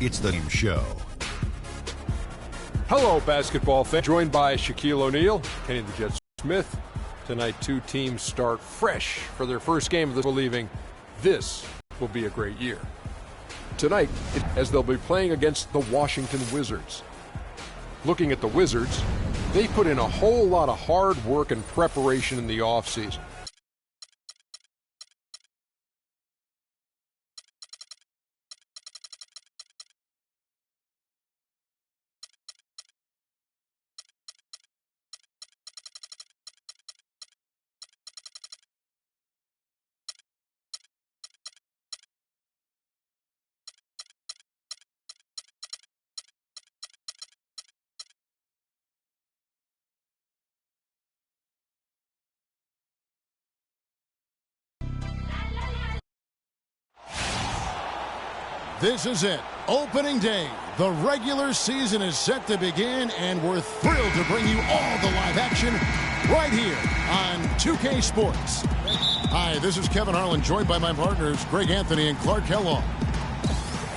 It's the game show. Hello, basketball fans. Joined by Shaquille O'Neal, Kenny the Jet Smith. Tonight, two teams start fresh for their first game of the believing this will be a great year. Tonight, as they'll be playing against the Washington Wizards. Looking at the Wizards, they put in a whole lot of hard work and preparation in the offseason. This is it. Opening day. The regular season is set to begin, and we're thrilled to bring you all the live action right here on 2K Sports. Hi, this is Kevin Harlan, joined by my partners Greg Anthony and Clark Kellogg.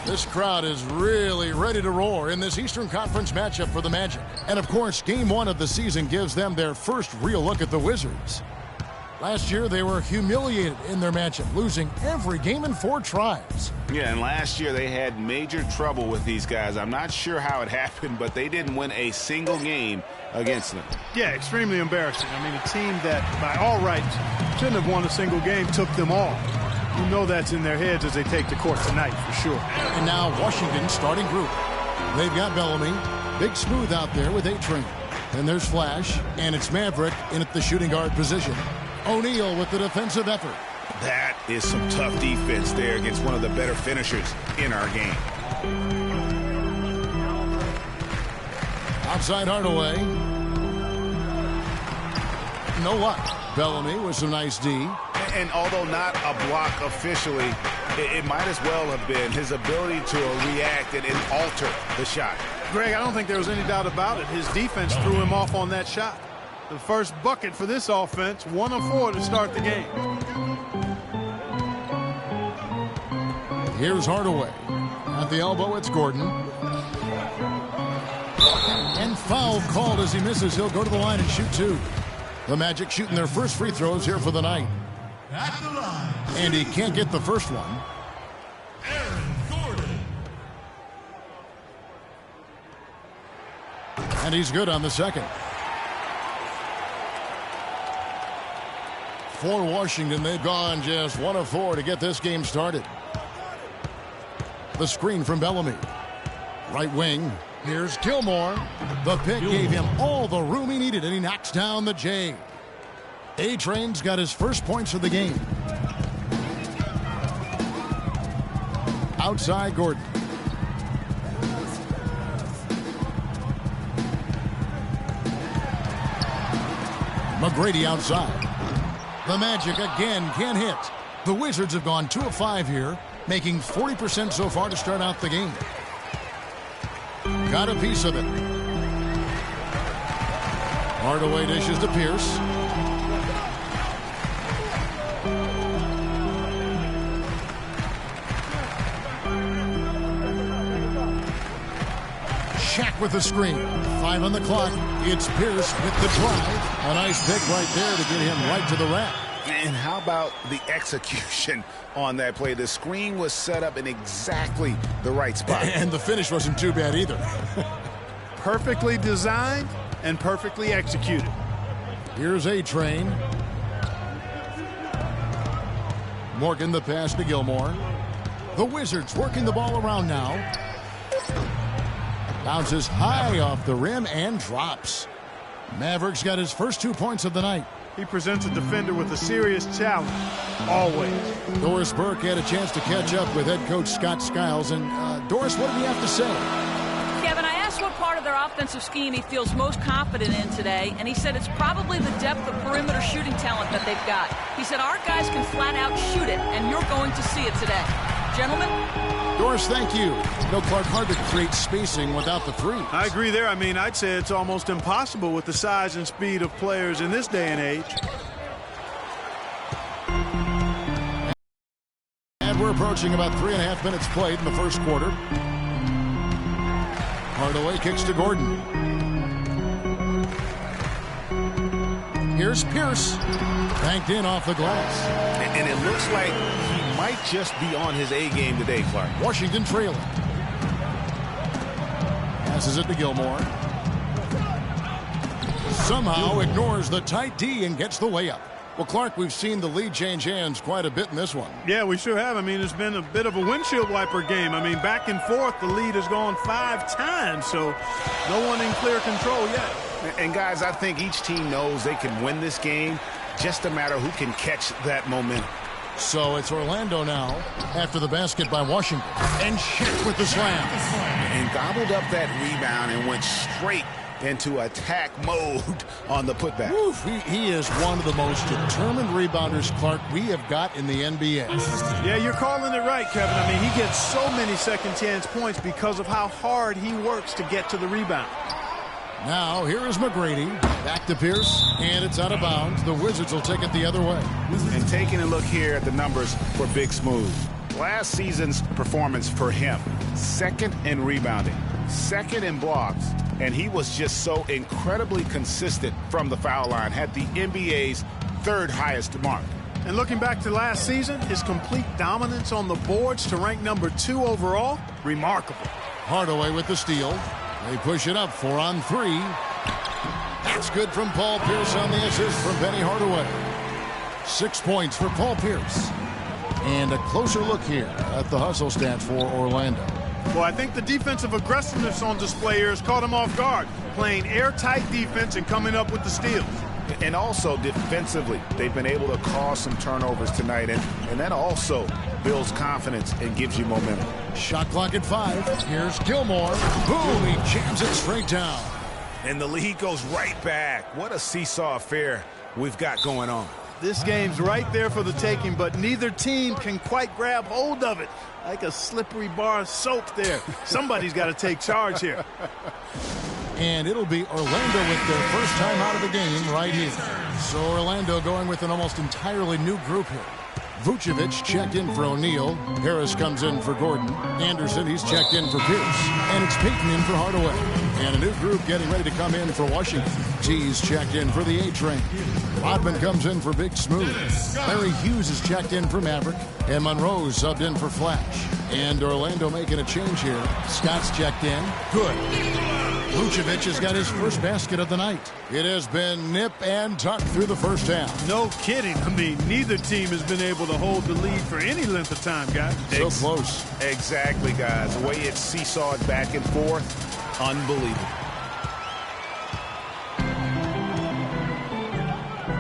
This crowd is really ready to roar in this Eastern Conference matchup for the Magic. And, of course, Game 1 of the season gives them their first real look at the Wizards. Last year, they were humiliated in their matchup, losing every game in 4 tries. Yeah, and last year they had major trouble with these guys. I'm not sure how it happened, but they didn't win a single game against them. Yeah, extremely embarrassing. I mean, a team that, by all rights, shouldn't have won a single game took them all. You know that's in their heads as they take the court tonight, for sure. And now Washington starting group. They've got Bellamy, Big Smooth out there with A-Train. And there's Flash, and it's Maverick in at the shooting guard position. O'Neal with the defensive effort. That is some tough defense there against one of the better finishers in our game. Outside Hardaway. No luck. Bellamy with some nice D. And although not a block officially, it might as well have been his ability to react and alter the shot. Greg, I don't think there was any doubt about it. His defense threw him off on that shot. The first bucket for this offense, 1 of 4 to start the game. Here's Hardaway. At the elbow, it's Gordon. And foul called as he misses. He'll go to the line and shoot 2. The Magic shooting their first free throws here for the night. And he can't get the first one. And he's good on the second. For Washington, they've gone just 1 of 4 to get this game started. The screen from Bellamy. Right wing. Here's Gilmore. The pick gave him all the room he needed, and he knocks down the J. A-Train's got his first points of the game. Outside Gordon. McGrady outside. The Magic again can't hit. The Wizards have gone 2 of 5 here, making 40% so far to start out the game. Got a piece of it. Hardaway dishes to Pierce. Shaq with the screen. 5 on the clock. It's Pierce with the drive. A nice pick right there to get him right to the rack. And how about the execution on that play? The screen was set up in exactly the right spot. And the finish wasn't too bad either. Perfectly designed and perfectly executed. Here's A-Train. Morgan the pass to Gilmore. The Wizards working the ball around now. Bounces high off the rim and drops. Maverick's got his first 2 points of the night. He presents a defender with a serious challenge, always. Doris Burke had a chance to catch up with head coach Scott Skiles. And, Doris, what did he have to say? Kevin, I asked what part of their offensive scheme he feels most confident in today, and he said it's probably the depth of perimeter shooting talent that they've got. He said our guys can flat out shoot it, and you're going to see it today. Gentlemen? Doris, thank you. No, Clark, hard to create spacing without the threes. I agree there. I mean, I'd say it's almost impossible with the size and speed of players in this day and age. And we're approaching about 3.5 minutes played in the first quarter. Hardaway kicks to Gordon. Here's Pierce. Banked in off the glass. And it looks like he might just be on his A game today, Clark. Washington trailing. Passes it to Gilmore. Somehow ignores the tight D and gets the layup. Well, Clark, we've seen the lead change hands quite a bit in this one. Yeah, we sure have. I mean, it's been a bit of a windshield wiper game. I mean, back and forth, the lead has gone 5 times, so no one in clear control yet. And, guys, I think each team knows they can win this game. Just a matter who can catch that momentum. So it's Orlando now after the basket by Washington. And Shaq with the slam. And gobbled up that rebound and went straight into attack mode on the putback. Oof, he is one of the most determined rebounders, Clark, we have got in the NBA. Yeah, you're calling it right, Kevin. I mean, he gets so many second chance points because of how hard he works to get to the rebound. Now, here is McGrady. Back to Pierce, and it's out of bounds. The Wizards will take it the other way. And taking a look here at the numbers for Big Smooth. Last season's performance for him, 2nd in rebounding, 2nd in blocks, and he was just so incredibly consistent from the foul line, had the NBA's 3rd highest mark. And looking back to last season, his complete dominance on the boards to rank number 2 overall, remarkable. Hardaway with the steal. They push it up 4 on 3. That's good from Paul Pierce on the assist from Penny Hardaway. 6 points for Paul Pierce. And a closer look here at the hustle stats for Orlando. Well, I think the defensive aggressiveness on display here has caught him off guard, playing airtight defense and coming up with the steals. And also defensively, they've been able to cause some turnovers tonight, and that also builds confidence and gives you momentum. Shot clock at 5. Here's Gilmore. Boom, he jams it straight down. And the lead goes right back. What a seesaw affair we've got going on. This game's right there for the taking, but neither team can quite grab hold of it. Like a slippery bar of soap there. Somebody's got to take charge here. And it'll be Orlando with their first time out of the game right here. So Orlando going with an almost entirely new group here. Vucevic checked in for O'Neal. Harris comes in for Gordon. Anderson, he's checked in for Pierce. And it's Payton in for Hardaway. And a new group getting ready to come in for Washington. G's checked in for the A-Train. Rodman comes in for Big Smooth. Larry Hughes is checked in for Maverick. And Monroe's subbed in for Flash. And Orlando making a change here. Scott's checked in. Good. Vucevic has got his first basket of the night. It has been nip and tuck through the first half. No kidding. I mean, neither team has been able to hold the lead for any length of time, guys. So close. Exactly, guys. The way it's seesawed back and forth, unbelievable.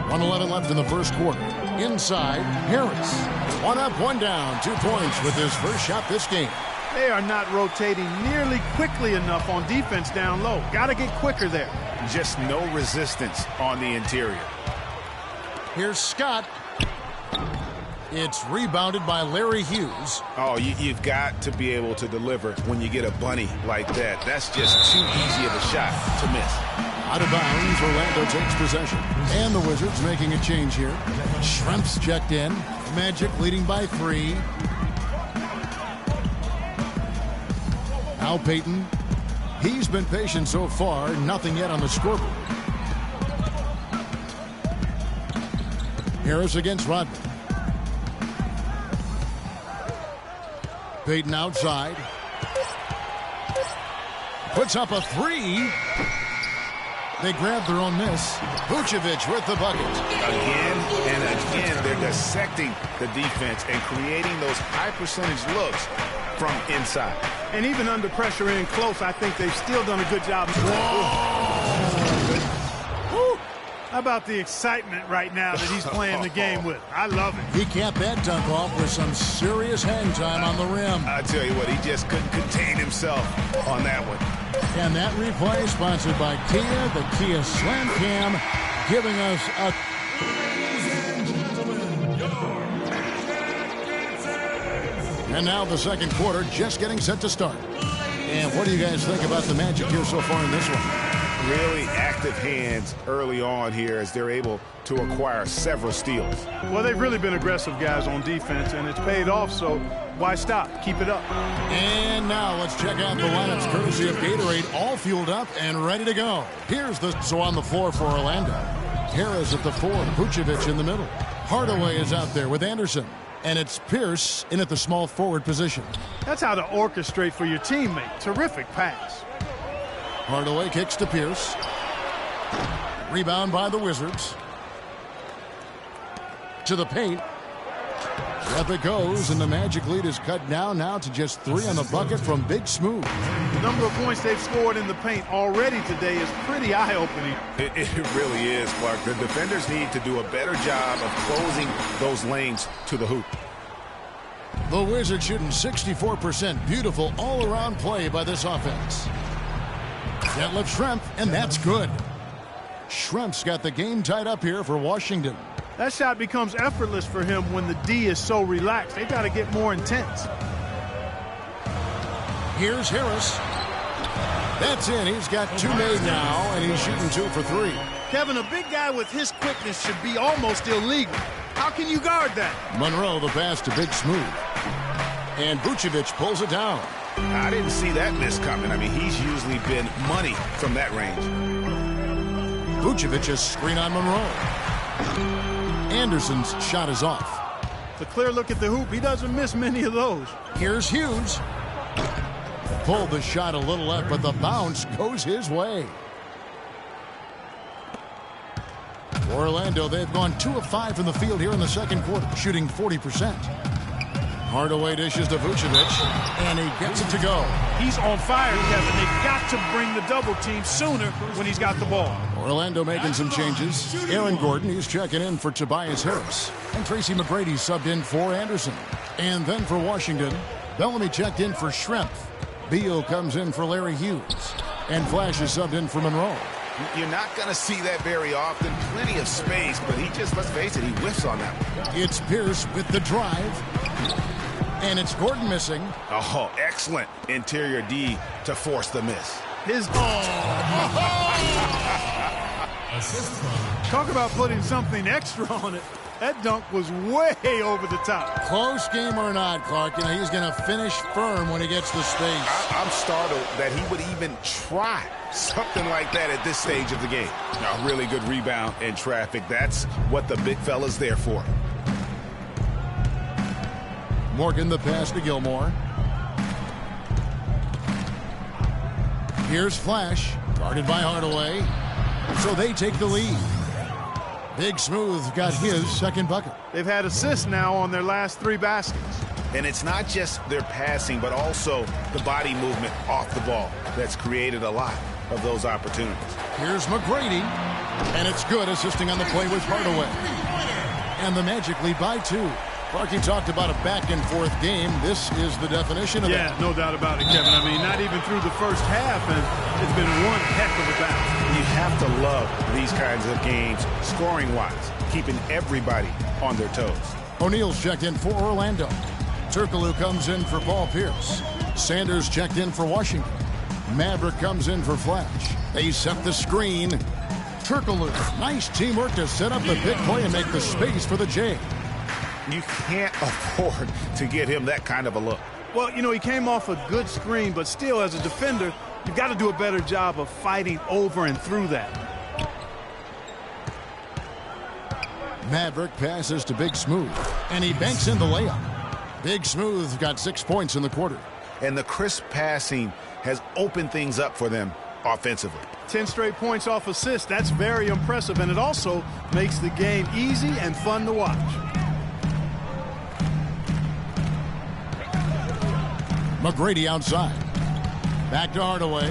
1:11 left in the first quarter. Inside, Harris. 1 up, 1 down. 2 points with his first shot this game. They are not rotating nearly quickly enough on defense down low. Got to get quicker there. Just no resistance on the interior. Here's Scott. It's rebounded by Larry Hughes. Oh, you've got to be able to deliver when you get a bunny like that. That's just too easy of a shot to miss. Out of bounds, Orlando takes possession. And the Wizards making a change here. Shrimps checked in. Magic leading by 3. Al Payton. He's been patient so far. Nothing yet on the scoreboard. Harris against Rodman. Payton outside. Puts up a 3. They grab their own miss. Vucevic with the bucket. Again and again, they're dissecting the defense and creating those high percentage looks from inside. And even under pressure in close, I think they've still done a good job. How about the excitement right now that he's playing the game with? I love it. He capped that dunk off with some serious hang time on the rim. I tell you what, he just couldn't contain himself on that one. And that replay sponsored by Kia, the Kia Slam Cam, giving us a... And now the second quarter just getting set to start. And what do you guys think about the Magic here so far in this one? Really active hands early on here as they're able to acquire several steals. Well, they've really been aggressive guys on defense, and it's paid off, so Why stop? Keep it up. And now let's check out the lineups courtesy of Gatorade, all fueled up and ready to go. Here's so on the floor for Orlando. Harris at the 4, Vucevic in the middle. Hardaway is out there with Anderson. And it's Pierce in at the small forward position. That's how to orchestrate for your teammate. Terrific pass. Hardaway kicks to Pierce. Rebound by the Wizards. To the paint. Up it goes, and the Magic lead is cut down now to just 3 on the bucket from Big Smooth. The number of points they've scored in the paint already today is pretty eye-opening. It really is, Clark. The defenders need to do a better job of closing those lanes to the hoop. The Wizards shooting 64%. Beautiful all-around play by this offense. Detlef Schrempf, and that's good. Schrempf's got the game tied up here for Washington. That shot becomes effortless for him when the D is so relaxed. They've got to get more intense. Here's Harris. That's in. He's got 2 made now, and he's shooting 2 for 3. Kevin, a big guy with his quickness should be almost illegal. How can you guard that? Monroe, the pass to Big Smooth. And Vucevic pulls it down. I didn't see that miss coming. I mean, he's usually been money from that range. Vucevic's screen on Monroe. Anderson's shot is off. The clear look at the hoop. He doesn't miss many of those. Here's Hughes. Pulled the shot a little left, but the bounce goes his way. Orlando, they've gone 2 of 5 from the field here in the second quarter, shooting 40%. Hardaway dishes to Vucevic, and he gets it to go. He's on fire, Kevin. They've got to bring the double team sooner when he's got the ball. Orlando making some changes. Aaron Gordon, he's checking in for Tobias Harris. And Tracy McGrady subbed in for Anderson. And then for Washington, Bellamy checked in for Schrempf. Beal comes in for Larry Hughes. And Flash is subbed in for Monroe. You're not going to see that very often. Plenty of space, but he just, let's face it, he whiffs on that one. It's Pierce with the drive. And it's Gordon missing. Oh, excellent interior D to force the miss. Talk about putting something extra on it. That dunk was way over the top. Close game or not, Clark, you know, he's going to finish firm when he gets the space. I'm startled that he would even try something like that at this stage of the game. A really good rebound in traffic. That's what the big fella's there for. Morgan the pass to Gilmore. Here's Flash, guarded by Hardaway. So they take the lead. Big Smooth got his second bucket. They've had assists now on their last 3 baskets. And it's not just their passing, but also the body movement off the ball that's created a lot of those opportunities. Here's McGrady, and it's good, assisting on the play with Hardaway. And the Magic lead by 2. Clarky talked about a back-and-forth game. This is the definition of that. Yeah, no doubt about it, Kevin. I mean, not even through the first half, and it's been one heck of a battle. You have to love these kinds of games, scoring-wise, keeping everybody on their toes. O'Neal's checked in for Orlando. Turkoglu comes in for Paul Pierce. Sanders checked in for Washington. Maverick comes in for Flash. They set the screen. Turkoglu, nice teamwork to set up the big play and make the space for the J. You can't afford to get him that kind of a look. Well, you know, he came off a good screen, but still, as a defender, you've got to do a better job of fighting over and through that. Maverick passes to Big Smooth, and he banks in the layup. Big Smooth got 6 points in the quarter. And the crisp passing has opened things up for them offensively. 10 straight points off assists. That's very impressive, and it also makes the game easy and fun to watch. McGrady outside. Back to Hardaway.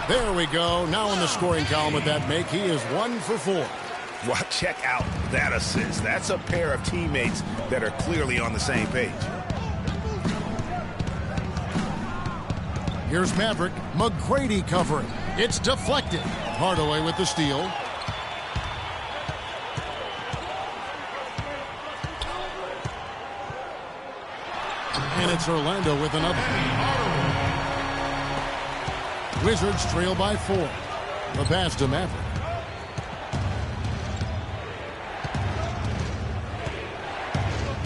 There we go. Now in the scoring column with that make, he is 1 for 4. Well, check out that assist. That's a pair of teammates that are clearly on the same page. Here's Maverick. McGrady covering. It's deflected. Hardaway with the steal. And it's Orlando with another. Wizards trail by 4. The pass to Maverick.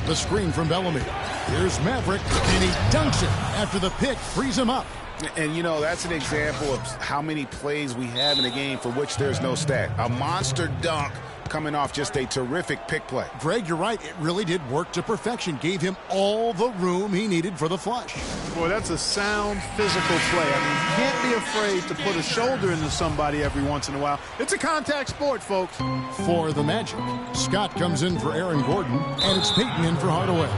The screen from Bellamy. Here's Maverick, and he dunks it after the pick frees him up. And, you know, that's an example of how many plays we have in a game for which there's no stat. A monster dunk coming off just a terrific pick play. Greg, you're right. It really did work to perfection. Gave him all the room he needed for the flush. Boy, that's a sound physical play. I mean, you can't be afraid to put a shoulder into somebody every once in a while. It's a contact sport, folks. For the Magic, Scott comes in for Aaron Gordon, and it's Payton in for Hardaway.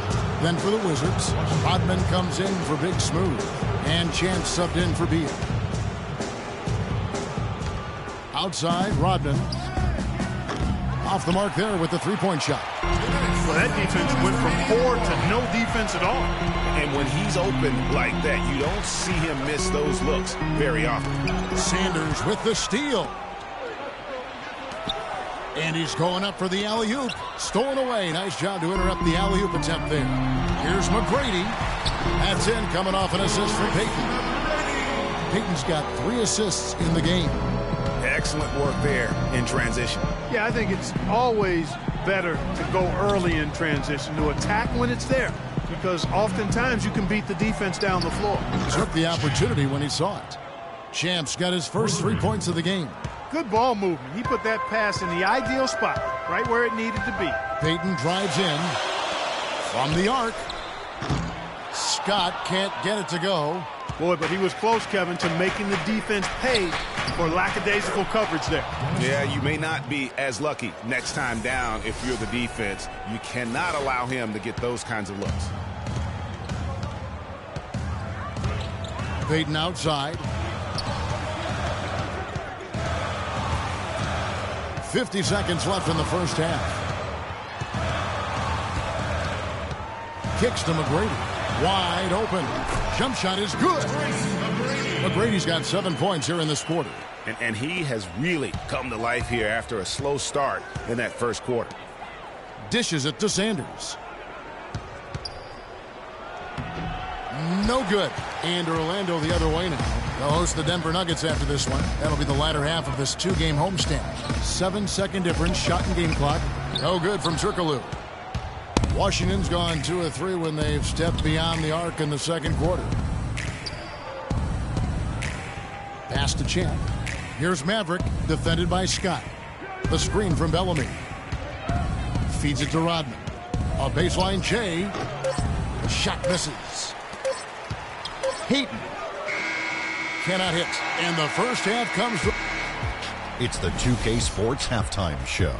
Then for the Wizards, Rodman comes in for Big Smooth, and Chance subbed in for Beal. Outside, Rodman. Off the mark there with the three-point shot. Well, that defense went from poor to no defense at all. And when he's open like that, you don't see him miss those looks very often. Sanders with the steal. And he's going up for the alley-oop. Stolen away. Nice job to interrupt the alley-oop attempt there. Here's McGrady. That's in, coming off an assist from Payton. Payton's got 3 assists in the game. Excellent work there in transition. Yeah, I think it's always better to go early in transition, to attack when it's there, because oftentimes you can beat the defense down the floor. Took the opportunity when he saw it. Champs got his first 3 points of the game. Good ball movement. He put that pass in the ideal spot, right where it needed to be. Payton drives in from the arc. Scott can't get it to go. Boy, but he was close, Kevin, to making the defense pay for lackadaisical coverage there. Yeah, you may not be as lucky next time down if you're the defense. You cannot allow him to get those kinds of looks. Payton outside. 50 seconds left in the first half. Kicks to McGrady. Wide open. Jump shot is good. McGrady's got 7 points here in this quarter. And he has really come to life here after a slow start in that first quarter. Dishes it to Sanders. No good. And Orlando the other way now. They'll host the Denver Nuggets after this one. That'll be the latter half of this 2-game homestand. 7-second difference, shot and game clock. No good from Turkoglu. Washington's gone 2 of 3 when they've stepped beyond the arc in the second quarter. Pass to Champ. Here's Maverick, defended by Scott. The screen from Bellamy. Feeds it to Rodman. A baseline J. Shot misses. Payton cannot hit. And the first half comes from... It's the 2K Sports Halftime Show.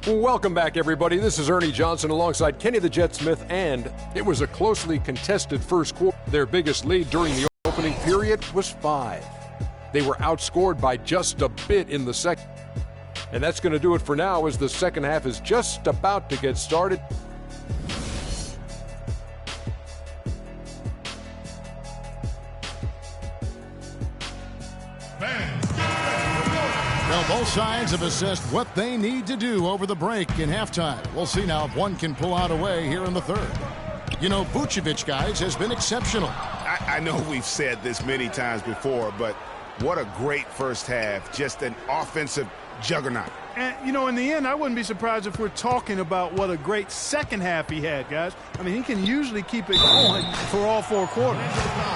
Welcome back, everybody. This is Ernie Johnson alongside Kenny the Jet Smith, and it was a closely contested first quarter. Their biggest lead during the opening period was 5. They were outscored by just a bit in the second. And that's going to do it for now as the second half is just about to get started. Well, both sides have assessed what they need to do over the break in halftime. We'll see now if one can pull out away here in the third. You know, Vucevic, guys, has been exceptional. I know we've said this many times before, but what a great first half. Just an offensive juggernaut. And, you know, in the end, I wouldn't be surprised if we're talking about what a great second half he had, guys. I mean, he can usually keep it going for all 4 quarters.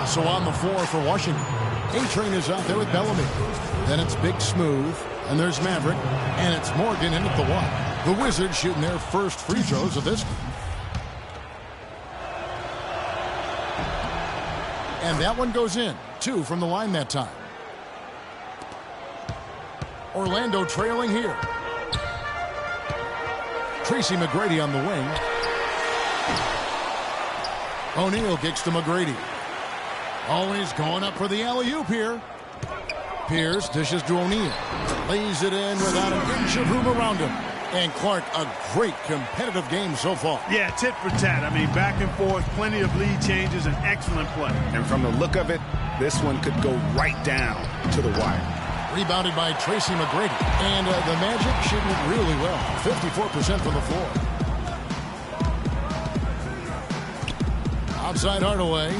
So on the floor for Washington, A-Train is out there with Bellamy. Then it's Big Smooth, and there's Maverick, and it's Morgan in at the 1. The Wizards shooting their first free throws of this game. And that one goes in. 2 from the line that time. Orlando trailing here. Tracy McGrady on the wing. O'Neal kicks to McGrady. Always going up for the alley-oop here. Pierce dishes to O'Neal. Lays it in without an inch of room around him. And Clark, a great competitive game so far. Yeah, tit for tat. I mean, back and forth, plenty of lead changes, and excellent play. And from the look of it, this one could go right down to the wire. Rebounded by Tracy McGrady. And the Magic shooting it really well. 54% from the floor. Outside Hardaway.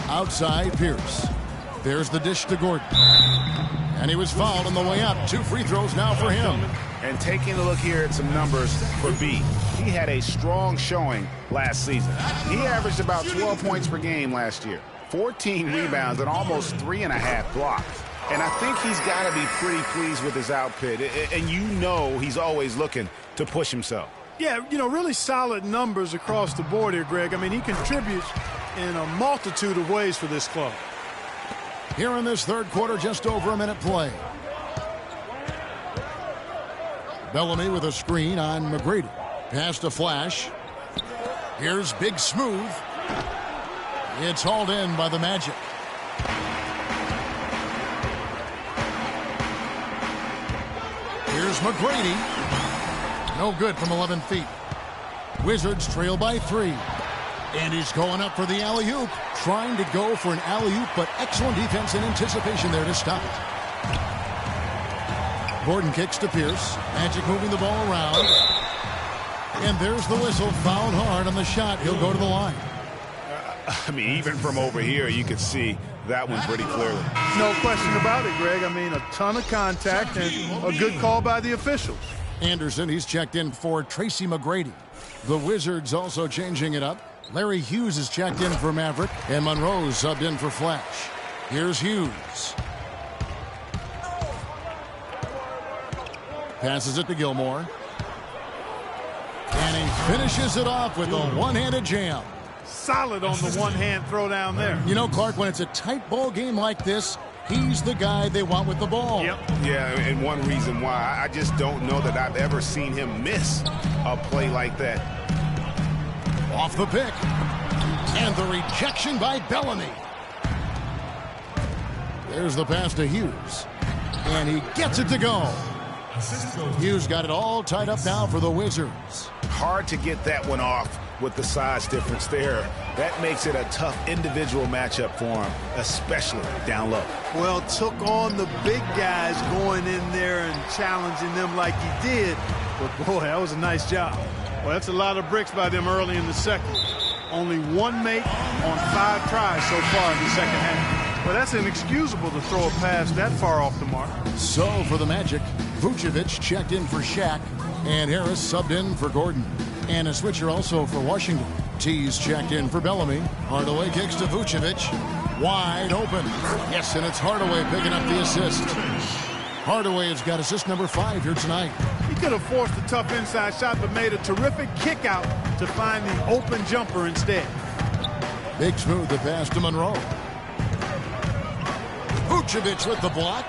Outside Pierce. There's the dish to Gordon. And he was fouled on the way up. 2 free throws now for him. And taking a look here at some numbers for B. He had a strong showing last season. He averaged about 12 points per game last year, 14 rebounds, and almost 3.5 blocks. And I think he's got to be pretty pleased with his output. And you know he's always looking to push himself. Yeah, you know, really solid numbers across the board here, Greg. I mean, he contributes in a multitude of ways for this club. Here in this third quarter, just over a minute play. Bellamy with a screen on McGrady. Pass to Flash. Here's Big Smooth. It's hauled in by the Magic. Here's McGrady. No good from 11 feet. Wizards trail by 3. And he's going up for the alley-oop. Trying to go for an alley-oop, but excellent defense and anticipation there to stop it. Gordon kicks to Pierce. Magic moving the ball around. And there's the whistle. Fouled hard on the shot. He'll go to the line. I mean, even from over here, you could see that one pretty clearly. No question about it, Greg. I mean, a ton of contact and a good call by the officials. Anderson, he's checked in for Tracy McGrady. The Wizards also changing it up. Larry Hughes is checked in for Maverick, and Monroe's subbed in for Flash. Here's Hughes. Passes it to Gilmore. And he finishes it off with a one-handed jam. Solid on the one-hand throw down there. You know, Clark, when it's a tight ball game like this, he's the guy they want with the ball. Yep. Yeah, and one reason why, I just don't know that I've ever seen him miss a play like that. Off the pick. And the rejection by Bellamy. There's the pass to Hughes. And he gets it to go. Hughes got it all tied up now for the Wizards. Hard to get that one off with the size difference there. That makes it a tough individual matchup for him, especially down low. Well, took on the big guys going in there and challenging them like he did. But, boy, that was a nice job. Well, that's a lot of bricks by them early in the second. Only 1 make on 5 tries so far in the second half. Well, that's inexcusable to throw a pass that far off the mark. So, for the Magic, Vucevic checked in for Shaq, and Harris subbed in for Gordon. And a switcher also for Washington. Tees checked in for Bellamy. Hardaway kicks to Vucevic. Wide open. Yes, and it's Hardaway picking up the assist. Hardaway has got assist number 5 here tonight. He could have forced a tough inside shot, but made a terrific kick out to find the open jumper instead. Big Smooth the pass to Monroe. Vucevic with the block.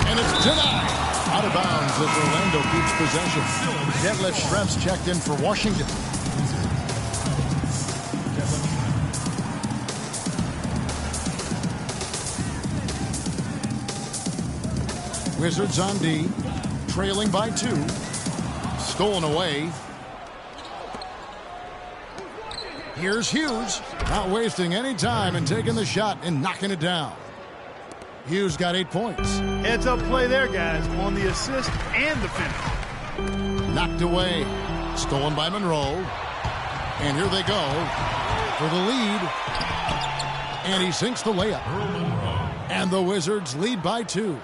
And it's denied. Out of bounds as Orlando keeps possession. Detlef Schrempf's checked in for Washington. Wizards on D. Trailing by 2. Stolen away. Here's Hughes. Not wasting any time and taking the shot and knocking it down. Hughes got 8 points. Heads up play there, guys, on the assist and the finish. Knocked away. Stolen by Monroe. And here they go for the lead. And he sinks the layup. And the Wizards lead by 2.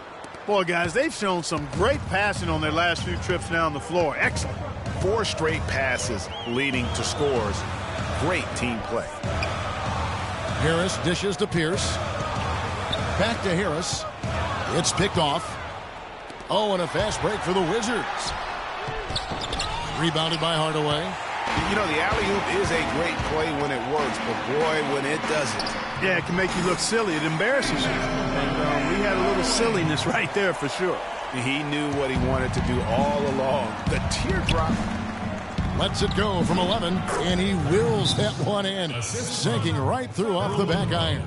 Boy, guys, they've shown some great passing on their last few trips down the floor. Excellent. 4 straight passes leading to scores. Great team play. Harris dishes to Pierce. Back to Harris. It's picked off. Oh, and a fast break for the Wizards. Rebounded by Hardaway. You know, the alley-oop is a great play when it works, but boy, when it doesn't. Yeah, it can make you look silly. It embarrasses you. And we had a little silliness right there for sure. He knew what he wanted to do all along. The teardrop. Lets it go from 11, and he wills that one in, sinking right through off the back iron.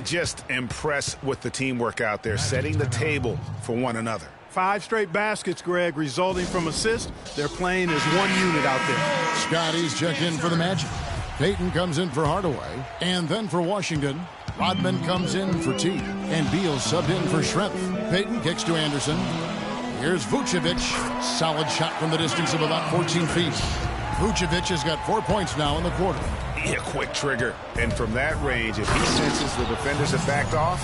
Just impressed with the teamwork out there, setting the table for one another. 5 straight baskets, Greg, resulting from assists. They're playing as one unit out there. Scotty's checked in for the Magic. Payton comes in for Hardaway, and then for Washington. Rodman comes in for T, and Beal subbed in for Schrempf. Payton kicks to Anderson. Here's Vucevic. Solid shot from the distance of about 14 feet. Vucevic has got 4 points now in the quarter. Yeah, quick trigger. And from that range, if he senses the defenders have backed off,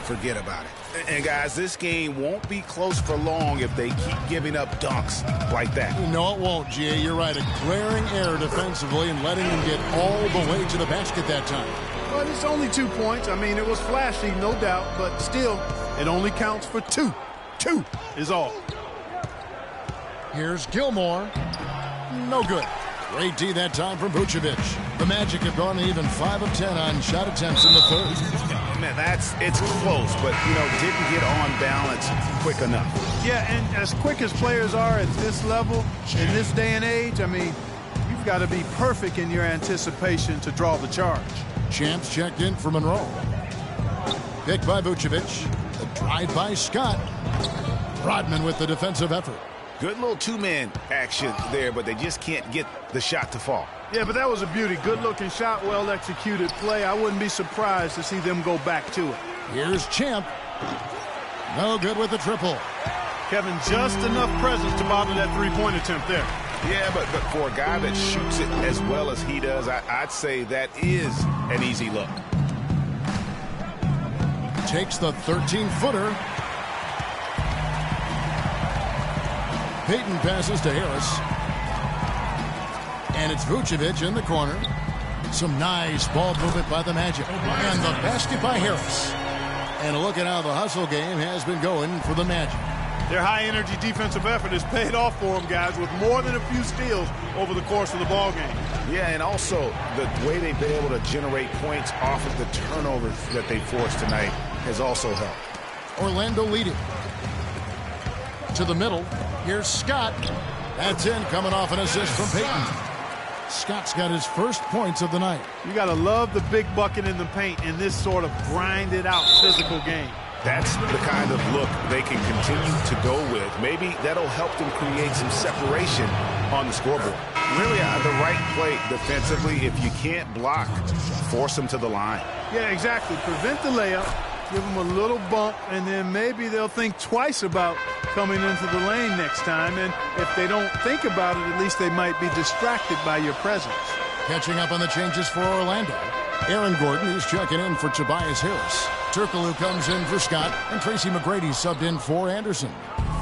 forget about it. And guys, this game won't be close for long if they keep giving up dunks like that. No, it won't, G.A. You're right. A glaring error defensively and letting them get all the way to the basket that time. But it's only 2 points. I mean, it was flashy, no doubt, but still, it only counts for 2. 2 is all. Here's Gilmore. No good. Great D that time from Vucevic. The Magic have gone even 5 of 10 on shot attempts in the third. Man, it's close, but, didn't get on balance quick enough. Yeah, and as quick as players are at this level, in this day and age, I mean, you've got to be perfect in your anticipation to draw the charge. Champs checked in for Monroe. Picked by Vucevic. The drive by Scott. Rodman with the defensive effort. Good little two-man action there, but they just can't get the shot to fall. Yeah, but that was a beauty. Good-looking shot, well-executed play. I wouldn't be surprised to see them go back to it. Here's Champ. No good with the triple. Kevin, just enough presence to bother that three-point attempt there. Yeah, but for a guy that shoots it as well as he does, I'd say that is an easy look. Takes the 13-footer. Payton passes to Harris. And it's Vucevic in the corner. Some nice ball movement by the Magic. And the basket by Harris. And look at how the hustle game has been going for the Magic. Their high-energy defensive effort has paid off for them, guys, with more than a few steals over the course of the ball game. Yeah, and also the way they've been able to generate points off of the turnovers that they forced tonight has also helped. Orlando leading. To the middle. Here's Scott. That's in, coming off an assist from Payton. Scott's got his first points of the night. You got to love the big bucket in the paint in this sort of grinded-out physical game. That's the kind of look they can continue to go with. Maybe that'll help them create some separation on the scoreboard. Really, the right play defensively. If you can't block, force them to the line. Yeah, exactly. Prevent the layup, give them a little bump, and then maybe they'll think twice about coming into the lane next time. And if they don't think about it, at least they might be distracted by your presence. Catching up on the changes for Orlando. Aaron Gordon is checking in for Tobias Harris. Turkoglu comes in for Scott, and Tracy McGrady subbed in for Anderson.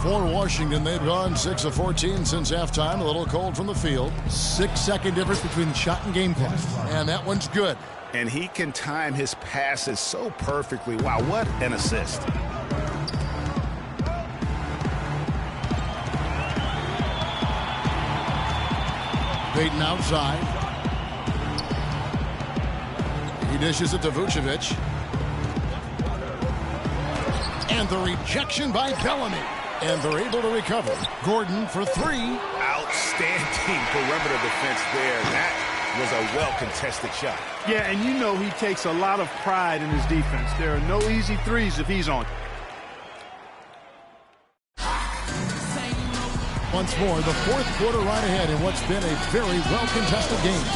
For Washington, they've gone 6 of 14 since halftime. A little cold from the field. 6-second difference between shot and game clock. And that one's good. And he can time his passes so perfectly. Wow, what an assist. Payton outside. He dishes it to Vucevic. And the rejection by Bellamy. And they're able to recover. Gordon for three. Outstanding perimeter defense there. That was a well-contested shot. Yeah, and you know he takes a lot of pride in his defense. There are no easy threes if he's on. Once more, the fourth quarter right ahead in what's been a very well-contested game.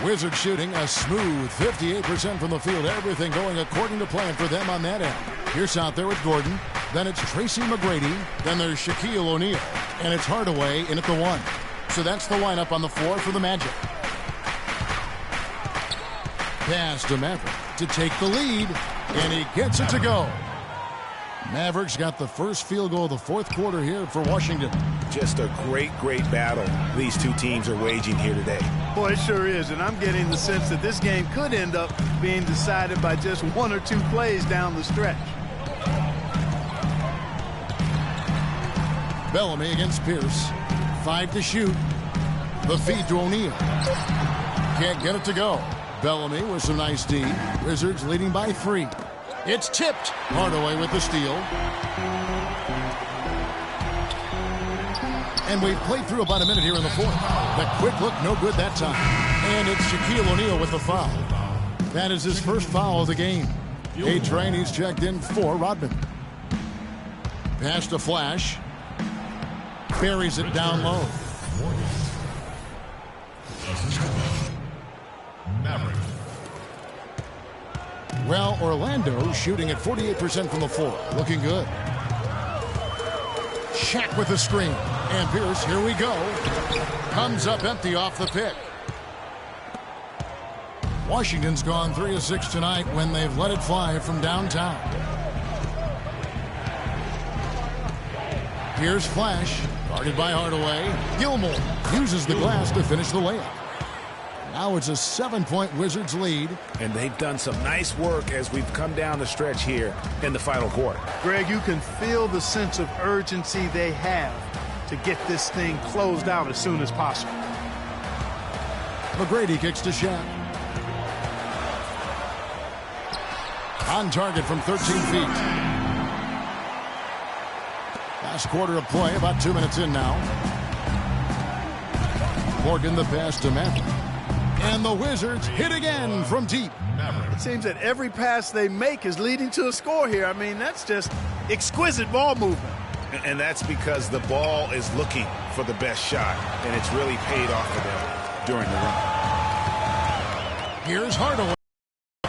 Wizards shooting a smooth 58% from the field. Everything going according to plan for them on that end. Here's out there with Gordon. Then it's Tracy McGrady. Then there's Shaquille O'Neal. And it's Hardaway in at the one. So that's the lineup on the floor for the Magic. Pass to Maverick to take the lead. And he gets it to go. Mavericks got the first field goal of the fourth quarter here for Washington. Just a great battle these two teams are waging here today. Boy, it sure is, and I'm getting the sense that this game could end up being decided by just 1 or 2 plays down the stretch. Bellamy against Pierce. 5 to shoot. The feed to O'Neal. Can't get it to go. Bellamy with some nice D. Wizards leading by 3. It's tipped. Hardaway with the steal. And we've played through about a minute here in the fourth. The quick look, no good that time. And it's Shaquille O'Neal with the foul. That is his first foul of the game. A-Train, he's checked in for Rodman. Pass to Flash. Buries it down low. Well, Orlando shooting at 48% from the floor. Looking good. Shaq with the screen. And Pierce, here we go. Comes up empty off the pick. Washington's gone 3 of 6 tonight when they've let it fly from downtown. Here's Flash, guarded by Hardaway. Gilmore uses the glass to finish the layup. Now it's a 7-point Wizards lead. And they've done some nice work as we've come down the stretch here in the final quarter. Greg, you can feel the sense of urgency they have to get this thing closed out as soon as possible. McGrady kicks to Shaq. On target from 13 feet. Last quarter of play, about 2 minutes in now. Morgan the pass to Madden. And the Wizards hit again from deep. It seems that every pass they make is leading to a score here. I mean, that's just exquisite ball movement. And that's because the ball is looking for the best shot, and it's really paid off for them during the run. Here's Hardaway.